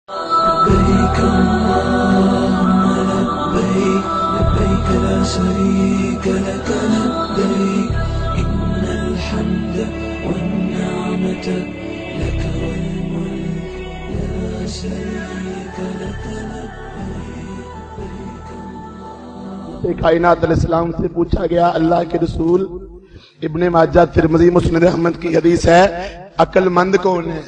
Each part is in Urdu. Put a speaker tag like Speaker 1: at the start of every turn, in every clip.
Speaker 1: لبيك اللهم لبيك لبيك لا شريك لك لبيك إن الحمد والنعمة لك والملك لا شريك لك لبيك
Speaker 2: کائنات علیہ السلام سے پوچھا گیا اللہ کے رسول، ابن ماجہ ترمذی مسند احمد کی حدیث ہے، عقل مند کون ہے؟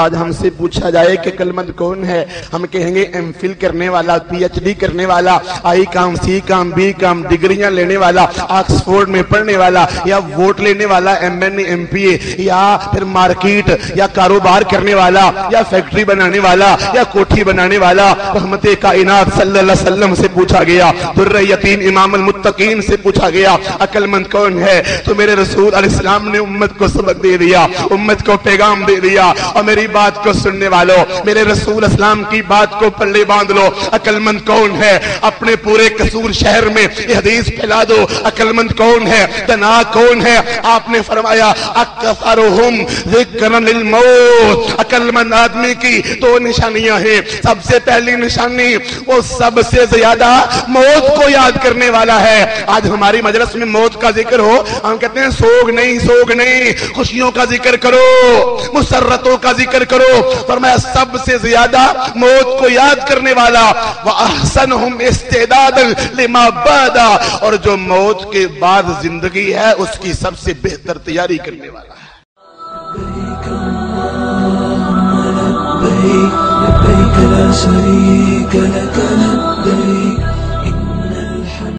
Speaker 2: آج ہم سے پوچھا جائے کہ عقل مند کون ہے، ہم کہیں گے ایم فل کرنے والا، پی ایچ ڈی کرنے والا، آئی کام، سی کام، بی کام، ڈگریاں لینے والا، آکسفورڈ میں پڑھنے والا، یا ووٹ لینے والا، ایم این اے، ایم پی اے، یا پھر مارکیٹ یا کاروبار کرنے والا، یا فیکٹری بنانے والا، یا کوٹھی بنانے والا۔ رحمت کائنات صلی اللہ علیہ وسلم سے پوچھا گیا، در یتیم امام المتقین سے پوچھا گیا عقل مند کون ہے، تو میرے رسول علیہ السلام نے امت کو سبق دے دیا، امت کو پیغام دے دیا۔ اور میری بات کو سننے والوں، میرے رسول اسلام کی بات کو پلے باندھ لو۔ عقل مند کون ہے؟ اپنے پورے قصور شہر میں یہ حدیث پھیلا دو، عقل مند کون ہے، دنا کون ہے؟ آپ نے فرمایا اکثرہم ذکرا للموت۔ عقل مند آدمی کی دو نشانیاں ہیں۔ سب سے پہلی نشانی، وہ سب سے زیادہ موت کو یاد کرنے والا ہے۔ آج ہماری مجلس میں موت کا ذکر ہو، ہم کہتے ہیں سوگ نہیں، خوشیوں کا ذکر کرو، مسرتوں کا ذکر کرو۔ فرمایا سب سے زیادہ موت کو یاد کرنے والا، وَأَحْسَنُهُمْ اسْتِعْدَادًا لِمَا بَعْدَ، اور جو موت کے بعد زندگی ہے اس کی سب سے بہتر تیاری کرنے والا ہے۔
Speaker 1: لبيك اللهم لبيك لبيك لا شريك لك لبيك